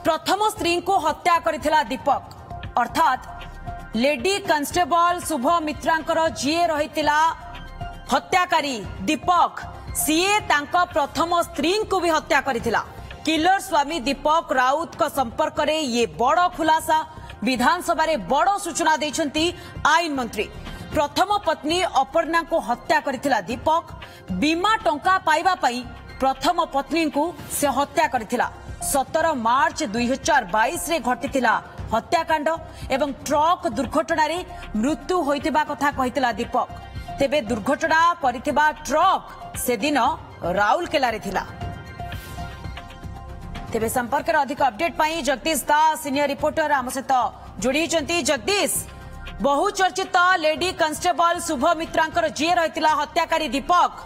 प्रथम स्त्री को हत्या करथिला दीपक अर्थात लेडी कांस्टेबल शुभ मित्रांकर जीए रहितिला हत्याकारी दीपक सीए तांका प्रथम स्त्री को भी हत्या करथिला। किलर स्वामी दीपक राउत का संपर्क में ये बड़ खुलासा विधानसभा रे बड़ सूचना देछंती आईन मंत्री। प्रथम पत्नी अपर्णा को हत्या करथिला दीपक बीमा टंका पाइबा पाई प्रथम पत्नी को से हत्या करथिला। 17 मार्च 2022 रे घटिथिला हत्याकांड एवं ट्रक दुर्घटना रे मृत्यु होइतिबा कथा कहितिला दीपक। तेबे दुर्घटना करिथिबा ट्रक से दिन राउरकेला रे थिला। तेबे संपर्क अधिक अपडेट पाई जगदीश दास सीनियर रिपोर्टर आम सहित जोड़ी। जगदीश, बहुचर्चित लेडी कांस्टेबल शुभ मित्रांकर जी रही हत्याकारी दीपक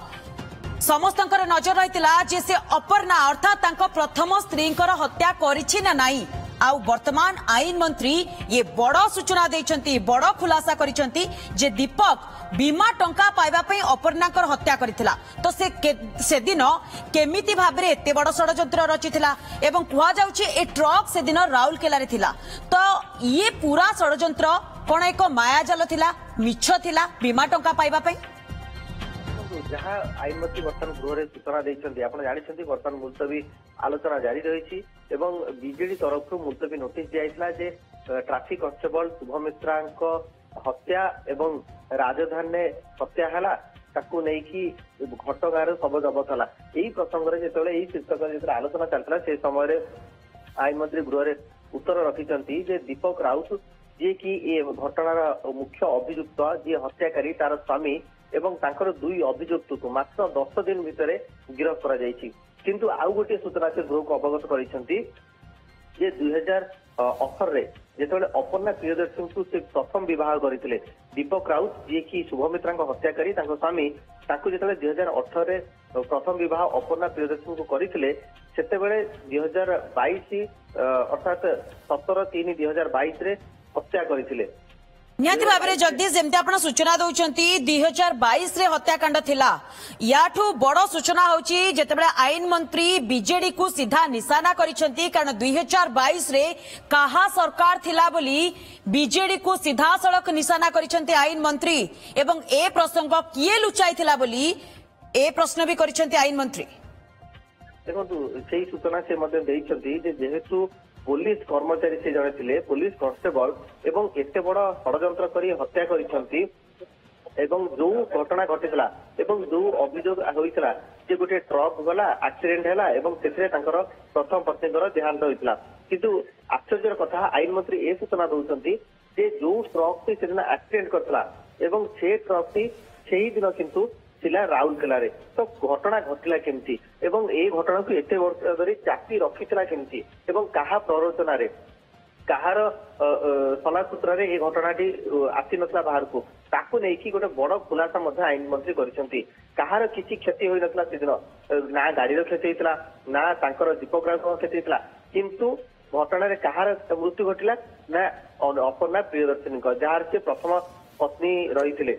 समस्तंकर नजर रही जे से अपर्णा अर्थात तांको प्रथम स्त्री हत्या करिछि ना नाही। आउ वर्तमान आईन मंत्री ये बड़ सूचना देइछंती बड़ खुलासा करिछंती जे दीपक बीमा टंका पाइबा पई अपर्णाकर हत्या करिथिला। तो से दिन केमिति भाबरे एते बड़ षडयंत्र रचिथिला एवं कुआ जाउछि ए ट्रक से दिन राउरकेला रे थिला। तो ये पूरा षडयंत्र कोन एक मायाजाल थिला, मिछ थिला बीमा टंका पाइबा पई? जहाँ आईन मंत्री बर्तमान गृह सूचना देते आप जानते बर्तमान मुलतवी आलोचना जारी रही एवं बीजेडी तरफ मुलतवी नोटिस दिया जे ट्राफिक कन्स्टेबल शुभ मित्रा हत्या एवं राजधानी हत्या है ताकू नहीं घटगार शब जबत है। यही प्रसंग में जो शीर्षक आलोचना चलता से समय आईन मंत्री गृह उत्तर रखिंट दीपक राउत जी की ये घटनार मुख्य अभियुक्त जी हत्याकारी तार स्वामी एवं तांकर दुई अभियुक्त को मात्र 10 दिन भितर गिरफ करा जायछि। किंतु आउ गोटे सूचना से गृह को अवगत करिसेंती जे 2018 रे जेतबेले अपर्णा प्रियदर्शन को से प्रथम विवाह करथिले दीपक राउत जी की शुभमित्रा हत्याकारी तांको स्वामी ताकू जेतबेले 2018 रे प्रथम विवाह अपर्णा प्रियदर्शन को करथिले सेतेबेले 2022 अर्थात 17/3/2022 रे हत्या करथिले। निहाती भाव में जगदीश जमती आप सूचना दौरान 2022 रे हत्याकांड थिला याठू बड़ सूचना होची जेतेबेले आईन मंत्री बीजेडी को सीधा निशाना करिसेंती कारण 2022 रे कहा सरकार थिला बोली बीजेडी को सीधा सड़क निशाना करिसेंती आईन मंत्री एवं ए प्रसंग किए लुचाई थिला बोली ए प्रश्न भी करिसेंती आईन मंत्री। देखंतु सेही सूचना से मते देइछंती जे जेहेतु पुलिस कर्मचारी से जड़े थे पुलिस कन्स्टेबल एवं एते बड़ षडयंत्र करी हत्या करिसेंती एवं जो घटना घटिला एवं जो अभियोग होइतला जे गोटे ट्रक गला एक्सीडेंट हैला एवं सेथरे तांकर प्रथम पत्नीकर देहांत होइतला। किंतु आश्चर्यर कथा आईन मंत्री ए सूचना दउछंती जे जो ट्रक से दिन एक्सीडेंट करतला एवं से ट्रक सेही दिन किंतु थिला राउरकेला रे। तो घटना घटिला केमती एवं ए घटना को एते वर्ष धरी चापी रखिथिला केमती एवं कहा प्ररोचना रे कहार सलासूत्र रे ए घटनाटी आसी नथला बाहर को ताकू नै कि गोटे बड़ खुलासा मध्य आईन मंत्री करिसेंती। कहार किछि क्षति होई नथला से दिन ना गाड़ी रो क्षति होइतला ना तांकर दीपक राउत क्षति होइतला किंतु घटना रे कहार मृत्यु घटिला ना अपर्णा प्रियदर्शनी जहार से प्रथम पत्नी रही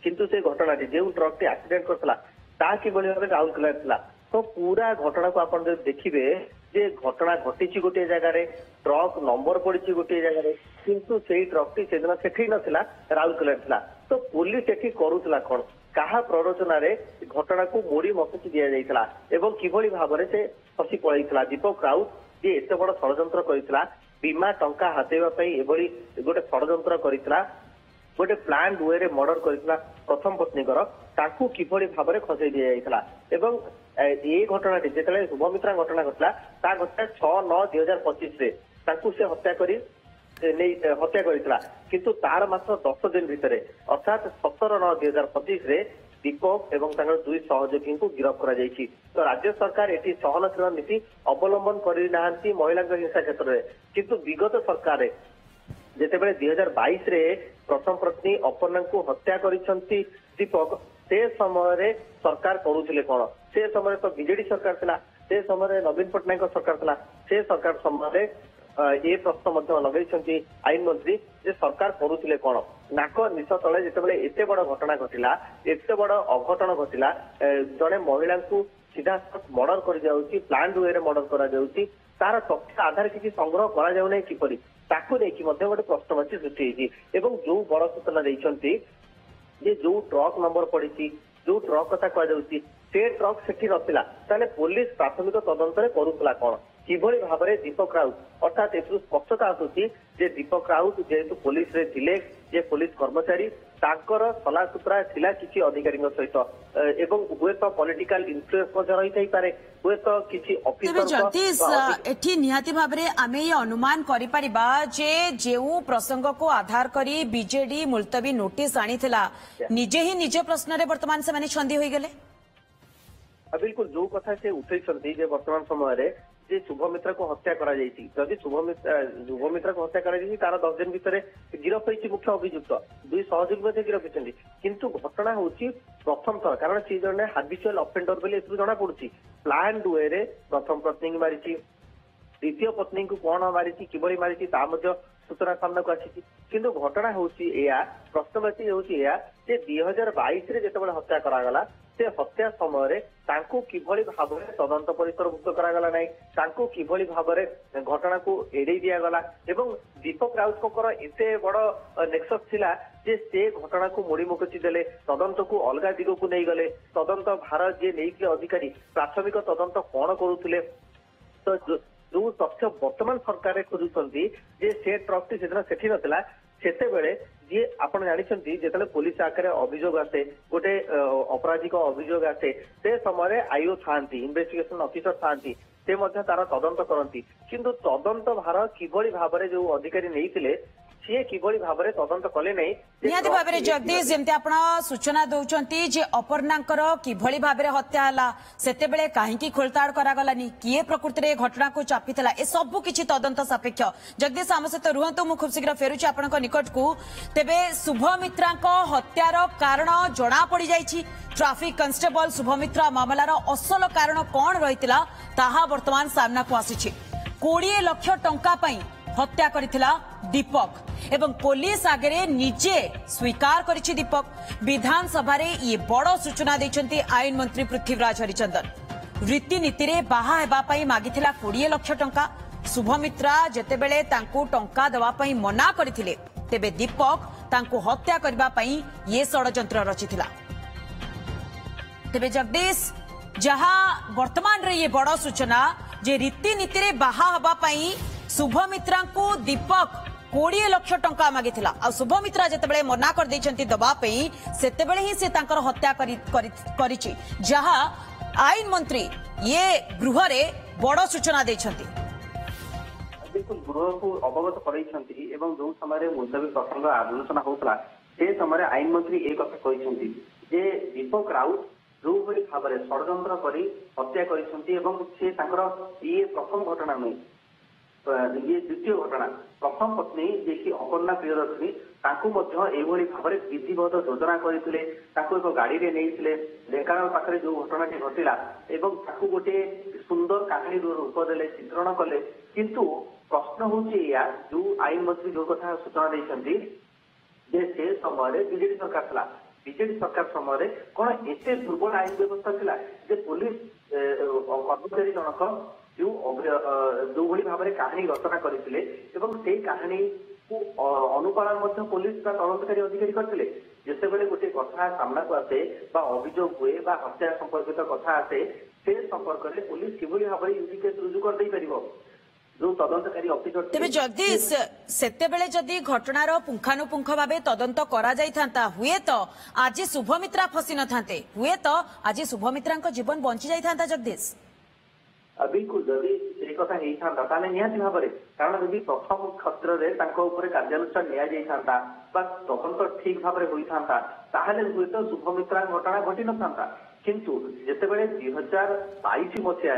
किंतु से घटनाटी जो ट्रक टी एक्सीडेंट करता ता किभली भाव राउरकेला थिला। तो पूरा घटना को आप देखिए जे घटना घटी गोटे जगह ट्रक नंबर पड़ी गोटे जगह किंतु से ट्रक टी से दिन सेठी नथिला राउरकेला थिला। तो पुलिस एठी करूथला कोन कहा प्ररोचना रे घटना को मोड़ी मसुची दिया जाइतला एवं किभली भाव में से फसी पळैतला दीपक राउत जे एते बड़ षडयंत्र करितला बीमा टंका हातेबा पई एभली गोटे षडयंत्र करितला गोटे प्लान वे रे मर्डर करथिला प्रथम पत्नीकर ताकू किभली भाव में खसई दिया जाइतला एवं ये घटनाटी जेतले शुभमित्रा घटना घटला ता घटना 6/9/2025 रे ताकू से हत्या करी हत्या करितला किंतु तार मात्र 10 दिन भितरे अर्थात 17/9/2025 रे दीपक एवं तांकर दुई सहयोगी को गिरफ्त करा जायछि। तो राज्य सरकार एटी सहनशील नीति अवलंबन करि नाहंती महिला हिंसा क्षेत्र में किंतु विगत सरकार जेतेबेले 2022 रे प्रथम पत्नी अपर्णा को हत्या करिसेंती दीपक से समय सरकार करूथिले कोन से समय तो बीजेडी सरकार थिला से समय नवीन पटनायक सरकार थिला से सरकार समय ये प्रश्न मध्य लगे आईन मंत्री जे सरकार करूथिले कोन नाक निश तले जेतेबेले एते बड़ घटना घटिला एते बड़ अघटन घटिला जड़े महिला को सीधा मर्डर कर जाउची प्लान वे रे मर्डर करा जाउची ତାର ତଥ୍ୟ ଆଧାର କିଛି ସଂଗ୍ରହ କରାଯାଉ ନାହିଁ କିପରି, ତାକୁ ନେଇକି ମଧ୍ୟ ଗୋଟେ ପ୍ରଶ୍ନବାଚୀ ସୃଷ୍ଟି ହେଇଛି। ଏବଂ ଯୋଉ ବଡ ସୂଚନା ଦେଇଛନ୍ତି ଯେ ଯୋଉ ଟ୍ରକ୍ ନମ୍ବର ପଡିଛି, ଯୋଉ ଟ୍ରକ୍ କଥା କୁହାଯାଉଛି, ସେ ଟ୍ରକ୍ ସେଠି ନଥିଲା, ତାହେଲେ ପୋଲିସ ପ୍ରାଥମିକ ତଦନ୍ତରେ କରୁଥିଲା କଣ? କିଭଳି ଭାବରେ ଦୀପକ ରାଉତ, ଅର୍ଥାତ୍ ଏଥିରୁ ସ୍ପଷ୍ଟତା ଆସୁଛି ଯେ ଦୀପକ ରାଉତ ଯେହେତୁ ପୋଲିସରେ ଥିଲେ, ଯେ ପୋଲିସ କର୍ମଚାରୀ, ତାଙ୍କର ସଲାସୁତୁରା ଥିଲା କିଛି ଅଧିକାରୀଙ୍କ ସହିତ ଏବଂ ହୁଏତ ପଲିଟିକାଲ ଇନଫ୍ଲୁଏନ୍ସ ମଧ୍ୟ ରହିଥାଇପାରେ, ହୁଏତ କିଛି ଏଠି ନିହାତି ଭାବରେ ଆମେ ଏ ଅନୁମାନ କରିପାରିବା ଯେ ଯେଉଁ ପ୍ରସଙ୍ଗକୁ ଆଧାର କରି ବିଜେଡି ମୁଲତବୀ ନୋଟିସ ଆଣିଥିଲା, ନିଜେ ହିଁ ନିଜ ପ୍ରଶ୍ନରେ ବର୍ତ୍ତମାନ ସେମାନେ ଛନ୍ଦି ହୋଇଗଲେ। ବିଲକୁଲ ଯୋଉ କଥା ସେ ଉଠେଇଛନ୍ତି ଯେ ବର୍ତ୍ତମାନ ସମୟରେ ଯେ ଶୁଭମିତ୍ରାକୁ ହତ୍ୟା କରାଯାଇଛି, ଯଦି ଶୁଭମିତ୍ରାକୁ ହତ୍ୟା କରାଯାଇଛି ତାର 10 ଦିନ ଭିତରେ ଗିରଫ ହୋଇଛି ମୁଖ୍ୟ ଅଭିଯୁକ୍ତ, 2 ସହଯୋଗୀ ମଧ୍ୟ ଗିରଫ ହୋଇଛନ୍ତି। କିନ୍ତୁ ଘଟଣା ହଉଛି ପ୍ରଥମ ଥର, କାରଣ ସେ ଜଣେ ହାବିଚୁଆଲ ଅଫେଣ୍ଡର ବୋଲି ଏଥିରୁ ଜଣା ପଡୁଛି। ପ୍ଲାନ୍ଡ ୱେରେ ପ୍ରଥମ ପତ୍ନୀଙ୍କୁ ମାରିଛି, ଦ୍ୱିତୀୟ ପତ୍ନୀଙ୍କୁ କଣ ମାରିଛି, କିଭଳି ମାରିଛି ତା ମଧ୍ୟ ସୂଚନା ସାମ୍ନାକୁ ଆସିଛି। କିନ୍ତୁ ଘଟଣା ହଉଛି ଏୟା, ପ୍ରଶ୍ନବାଚୀ ହେଉଛି ଏୟା ଯେ 2022ରେ ଯେତେବେଳେ ହତ୍ୟା କରାଗଲା, ସେ ହତ୍ୟା ସମୟରେ ତାଙ୍କୁ କିଭଳି ଭାବରେ ତଦନ୍ତ ପରିସରଭୁକ୍ତ କରାଗଲା ନାହିଁ, ତାଙ୍କୁ କିଭଳି ଭାବରେ ଘଟଣାକୁ ଏଡେଇ ଦିଆଗଲା ଏବଂ ଦୀପକ ରାଉତଙ୍କର ଏତେ ବଡ ନେକ୍ସସ ଥିଲା ଯେ ସେ ଘଟଣାକୁ ମୋଡି ମୁକୁଚି ଦେଲେ, ତଦନ୍ତକୁ ଅଲଗା ଦିଗକୁ ନେଇଗଲେ। ତଦନ୍ତ ଭାର ଯିଏ ନେଇଥିଲେ ଅଧିକାରୀ, ପ୍ରାଥମିକ ତଦନ୍ତ କଣ କରୁଥିଲେ, ତ ଯୋଉ ତଥ୍ୟ ବର୍ତ୍ତମାନ ସରକାର ଖୋଜୁଛନ୍ତି ଯେ ସେ ଟ୍ରକଟି ସେଦିନ ସେଠି ନଥିଲା, ସେତେବେଳେ ଯିଏ ଆପଣ ଜାଣିଛନ୍ତି ଯେତେବେଳେ ପୋଲିସ ଆଗରେ ଅଭିଯୋଗ ଆସେ, ଗୋଟେ ଅପରାଧିକ ଅଭିଯୋଗ ଆସେ, ସେ ସମୟରେ ଆଇଓ ଥାଆନ୍ତି, ଇନଭେଷ୍ଟିଗେସନ ଅଫିସର ଥାଆନ୍ତି, ସେ ମଧ୍ୟ ତାର ତଦନ୍ତ କରନ୍ତି। କିନ୍ତୁ ତଦନ୍ତ ଭାର କିଭଳି ଭାବରେ ଯୋଉ ଅଧିକାରୀ ନେଇଥିଲେ ସିଏ କିଭଳି ଭାବରେ ତଦନ୍ତ କଲେ ନାହିଁ। ନିହାତି ଭାବରେ ଜଗଦୀଶ, ଯେମିତି ଆପଣ ସୂଚନା ଦଉଛନ୍ତି ଯେ ଅପର୍ଣ୍ଣାଙ୍କର କିଭଳି ଭାବରେ ହତ୍ୟା ହେଲା, ସେତେବେଳେ କାହିଁକି ଖୋଳତାଡ଼ କରାଗଲାନି, କିଏ ପ୍ରକୃତିରେ ଘଟଣାକୁ ଚାପିଥିଲା, ଏ ସବୁ କିଛି ତଦନ୍ତ ସାପେକ୍ଷ। ଜଗଦୀଶ ଆମ ସହିତ ରୁହନ୍ତୁ, ମୁଁ ଖୁବ ଶୀଘ୍ର ଫେରୁଛି ଆପଣଙ୍କ ନିକଟକୁ। ତେବେ ଶୁଭମିତ୍ରାଙ୍କ ହତ୍ୟାର କାରଣ ଜଣା ପଡିଯାଇଛି। ଟ୍ରାଫିକ କନଷ୍ଟେବଲ ଶୁଭମିତ୍ରା ମାମଲାର ଅସଲ କାରଣ କଣ ରହିଥିଲା ତାହା ବର୍ତ୍ତମାନ ସାମ୍ନାକୁ ଆସିଛି। 20 ଲକ୍ଷ ଟଙ୍କା ପାଇଁ हत्या करथिला दीपक एवं पुलिस आगे निजे स्वीकार करिछि दीपक। विधानसभा रे ये बड़ सूचना देछंती आईन मंत्री पृथ्वीराज हरिचंदन। रीतिनीति रे बाहा हेबा पई मागिथिला 20 लाख टंका। शुभमित्रा जेतेबेले तांकू टंका देवा पई मना करथिले तेबे दीपक तांकू हत्या करबा पई ये षडयंत्र रचिथिला। तेबे जगदीश जहां वर्तमान रे ये बड़ सूचना जे रीतिनीति रे बाहा हेबा पई शुभमित्रा को दीपक 20 लाख टंका मागिथिला आ शुभमित्रा जेतेबेले मना कर दैछंती दबा पई सेतेबेले ही से तांकर हत्या करिछि जहां आईन मंत्री ये गृह रे बड़ सूचना दैछंती। बिल्कुल गृह को अवगत करैछंती एवं जो समय मुलतवी प्रसंग आलोचना होतला से समय आईन मंत्री एक कथा कहिसंती जे दीपक राउत जो भली भाव में षडयंत्र करी हत्या करिसंती एवं से तांकर ये प्रथम घटना नहीं ये द्वितीय घटना। प्रथम पत्नी जी अपर्णा प्रियदर्शनी तांकू भाव में विधिवत योजना करते एक गाड़ी में नहीं ढेंकानाल पाखे जो घटना घटला एवं ताकू गोटे सुंदर कहानी रूप देले चित्रण कले। किंतु प्रश्न हूँ जो आईन मंत्री जो कथा सूचना देते से समय बीजेडी सरकार था बीजेडी सरकार समय कौन एत दुर्बल आईन व्यवस्था था जे पुलिस कर्मचारी जनक जो भली भाव में कहानी रचना करते से कहानी को अनुपालन पुलिस तदंतकारी अधिकारी करते जितेबाला गोटे कथा सामना को आसे अभियोग हुए हत्या संपर्कित कथा आसे से संपर्क में पुलिस किभली भाव में यूजी केस रुजु कर दे पारिबो जो तदंतकारी अफिसर। तेबे जगदीश सेतेबेले जदि घटनार पुंखानुपुंख भावे तदंत करा जाइथांता हुए तो आज शुभमित्रा फसी न थांते हुए तो आज शुभमित्रांको जीवन बंची जाइथांता। जगदीश बिल्कुल जदि से कथा होता निहाती भाव में कारण जब प्रथम क्षेत्र में कार्यानुष्ठान निता तदंत ठीक भाव में होता हुए तो शुभमित्रा घटना घटी न था। किंतु जितेबाला 2022 मसीह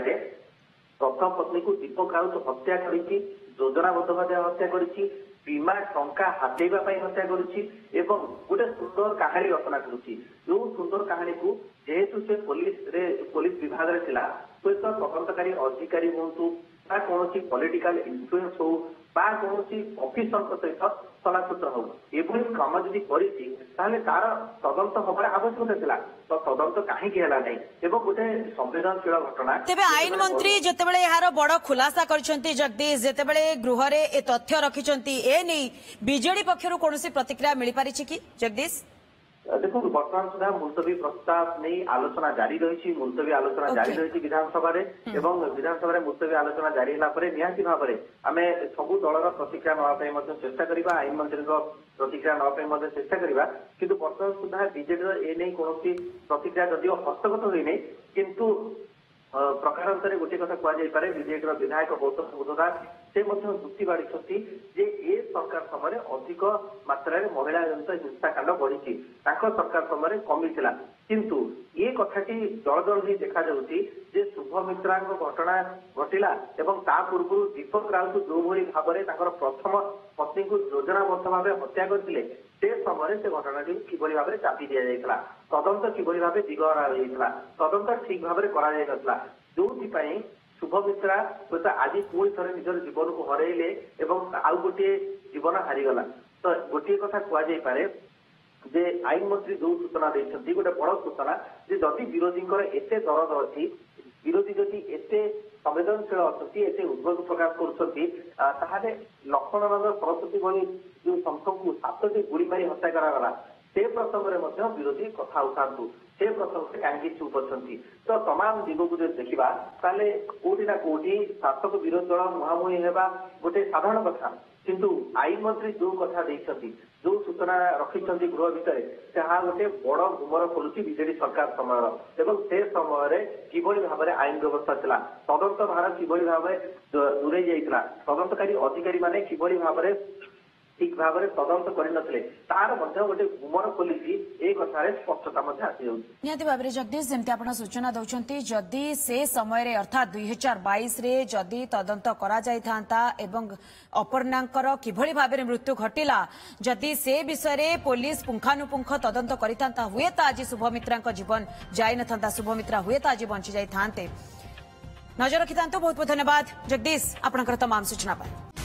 प्रथम पत्नी को दीपक राउत हत्या करी योजनाबद्ध भाव हत्या करी बीमा टंका हाथेवा हत्या करुच्ची एवं गोटे सुंदर कहानी रचना करुच्ची जो सुंदर कहानी को जेहेतु से पुलिस विभाग रे थिला हुए तो तदंतकारी अधिकारी हूँ ବା କୌଣସି ପଲିଟିକାଲ ଇନଫ୍ଲୁଏନ୍ସ ହଉ ବା କୌଣସି ଅଫିସରଙ୍କ ସହିତ ସଲାସୁତ୍ର ହଉ ଏଭଳି କାମ ଯଦି କରିଛି ତାହେଲେ ତାର ତଦନ୍ତ ହବାର ଆବଶ୍ୟକତା ଥିଲା। ତ ତଦନ୍ତ କାହିଁକି ହେଲା ନାହିଁ ଏବଂ ଗୋଟେ ସମ୍ବେଦନଶୀଳ ଘଟଣା। ତେବେ ଆଇନ ମନ୍ତ୍ରୀ ଯେତେବେଳେ ଏହାର ବଡ ଖୁଲାସା କରିଛନ୍ତି ଜଗଦୀଶ, ଯେତେବେଳେ ଗୃହରେ ଏ ତଥ୍ୟ ରଖିଛନ୍ତି, ଏ ନେଇ ବିଜେଡି ପକ୍ଷରୁ କୌଣସି ପ୍ରତିକ୍ରିୟା ମିଳିପାରିଛି କି ଜଗଦୀଶ? ଦେଖନ୍ତୁ ବର୍ତ୍ତମାନ ସୁଦ୍ଧା ମୁଲତବୀ ପ୍ରସ୍ତାବ ନେଇ ଆଲୋଚନା ଜାରି ରହିଛି। ମୁଲତବୀ ଆଲୋଚନା ଜାରି ରହିଛି ବିଧାନସଭାରେ ଏବଂ ବିଧାନସଭାରେ ମୁଲତବୀ ଆଲୋଚନା ଜାରି ହେଲା ପରେ ନିହାତି ଭାବରେ ଆମେ ସବୁ ଦଳର ପ୍ରତିକ୍ରିୟା ନେବା ପାଇଁ ମଧ୍ୟ ଚେଷ୍ଟା କରିବା, ଆଇନ ମନ୍ତ୍ରୀଙ୍କ ପ୍ରତିକ୍ରିୟା ନେବା ପାଇଁ ମଧ୍ୟ ଚେଷ୍ଟା କରିବା। କିନ୍ତୁ ବର୍ତ୍ତମାନ ସୁଦ୍ଧା ବିଜେଡିର ଏ ନେଇ କୌଣସି ପ୍ରତିକ୍ରିୟା ଯଦିଓ ହସ୍ତଗତ ହୋଇନାହିଁ, କିନ୍ତୁ ପ୍ରକାରାନ୍ତରେ ଗୋଟିଏ କଥା କୁହାଯାଇପାରେ, ବିଜେଡିର ବିଧାୟକ ଗୌତମ ବୁଦ୍ଧଦାସ ସେ ମଧ୍ୟ ଯୁକ୍ତି ବାଢିଛନ୍ତି ଯେ ଏ ସରକାର ସମୟରେ ଅଧିକ ମାତ୍ରାରେ ମହିଳା ଜନିତ ହିଂସାକାଣ୍ଡ ବଢିଛି, ତାଙ୍କ ସରକାର ସମୟରେ କମିଥିଲା। କିନ୍ତୁ ଏ କଥାଟି ଜଳଜଳ ହେଇ ଦେଖାଯାଉଛି ଯେ ଶୁଭମିତ୍ରାଙ୍କ ଘଟଣା ଘଟିଲା ଏବଂ ତା ପୂର୍ବରୁ ଦୀପକ ରାଉତ ଯୋଉଭଳି ଭାବରେ ତାଙ୍କର ପ୍ରଥମ ପତ୍ନୀଙ୍କୁ ଯୋଜନାବଦ୍ଧ ଭାବେ ହତ୍ୟା କରିଥିଲେ, ସେ ସମୟରେ ସେ ଘଟଣାଟି କିଭଳି ଭାବରେ ଚାପି ଦିଆଯାଇଥିଲା, ତଦନ୍ତ କିଭଳି ଭାବେ ଦିଗହରା ହୋଇଯାଇଥିଲା, ତଦନ୍ତ ଠିକ ଭାବରେ କରାଯାଇନଥିଲା, ଯୋଉଥିପାଇଁ ଶୁଭମିତ୍ରା ହୁଏତ ଆଜି ପୁଣି ଥରେ ନିଜର ଜୀବନକୁ ହରାଇଲେ ଏବଂ ଆଉ ଗୋଟିଏ ଜୀବନ ହାରିଗଲା। ତ ଗୋଟିଏ କଥା କୁହାଯାଇପାରେ ଯେ ଆଇନ ମନ୍ତ୍ରୀ ଯୋଉ ସୂଚନା ଦେଇଛନ୍ତି ଗୋଟେ ବଡ ସୂଚନା ଯେ ଯଦି ବିରୋଧୀଙ୍କର ଏତେ ଦରଦ ଅଛି, ବିରୋଧୀ ଯଦି ଏତେ ସମ୍ବେଦନଶୀଳ ଅଛନ୍ତି, ଏତେ ଉଦ୍ବେଗ ପ୍ରକାଶ କରୁଛନ୍ତି, ତାହେଲେ ଲକ୍ଷ୍ମଣନଗର ସରସ୍ୱତୀ ଭଳି ଯୋଉ ସଂଖ୍ୟକୁ 7ଟି ଗୁଳି ମାରି ହତ୍ୟା କରାଗଲା ସେ ପ୍ରସଙ୍ଗରେ ମଧ୍ୟ ବିରୋଧୀ କଥା ଉଠାନ୍ତୁ। ସେ ପ୍ରସଙ୍ଗରେ କାହିଁକି ଚୁପ୍ ଅଛନ୍ତି? ତ ତମାମ ଦିଗକୁ ଯଦି ଦେଖିବା ତାହେଲେ କୋଉଠି ନା କୋଉଠି ଶାସକ ବିରୋଧୀ ଦଳ ମୁହାଁମୁହିଁ ହେବା ଗୋଟେ ସାଧାରଣ କଥା, କିନ୍ତୁ ଆଇନ ମନ୍ତ୍ରୀ ଯୋଉ କଥା ଦେଇଛନ୍ତି, ଯୋଉ ସୂଚନା ରଖିଛନ୍ତି ଗୃହ ଭିତରେ, ତାହା ଗୋଟେ ବଡ ଗୁମର ଖୋଲୁଛି ବିଜେଡି ସରକାର ସମୟର ଏବଂ ସେ ସମୟରେ କିଭଳି ଭାବରେ ଆଇନ ବ୍ୟବସ୍ଥା ଥିଲା, ତଦନ୍ତ ଭାର କିଭଳି ଭାବରେ ଦୂରେଇ ଯାଇଥିଲା, ତଦନ୍ତକାରୀ ଅଧିକାରୀ ମାନେ କିଭଳି ଭାବରେ ଠିକ ଭାବରେ ତଦନ୍ତ କରିନଥିଲେ, ତାର ମଧ୍ୟ ଗୋଟେ ଗୁମର ଖୋଲିଛି। ଏ କଥାରେ ସ୍ପଷ୍ଟତା ମଧ୍ୟ ଆସିଯାଉଛି। ନିହାତି ଭାବରେ ଜଗଦୀଶ, ଯେମିତି ଆପଣ ସୂଚନା ଦେଉଛନ୍ତି, ଯଦି ସେ ସମୟରେ ଅର୍ଥାତ୍ 2022ରେ ଯଦି ତଦନ୍ତ କରାଯାଇଥାନ୍ତା ଏବଂ ଅପର୍ଣ୍ଣାଙ୍କର କିଭଳି ଭାବରେ ମୃତ୍ୟୁ ଘଟିଲା ଯଦି ସେ ବିଷୟରେ ପୋଲିସ ପୁଙ୍ଖାନୁପୁଙ୍ଖ ତଦନ୍ତ କରିଥାନ୍ତା, ହୁଏତ ଆଜି ଶୁଭମିତ୍ରାଙ୍କ ଜୀବନ ଯାଇନଥାନ୍ତା, ଶୁଭମିତ୍ରା ହୁଏତ ଆଜି ବଞ୍ଚି ଯାଇଥାନ୍ତେ। ନଜର ରଖିଥାନ୍ତୁ। ବହୁତ ବହୁତ ଧନ୍ୟବାଦ ଜଗଦୀଶ ଆପଣଙ୍କର ତମାମ ସୂଚନା ପାଇଁ।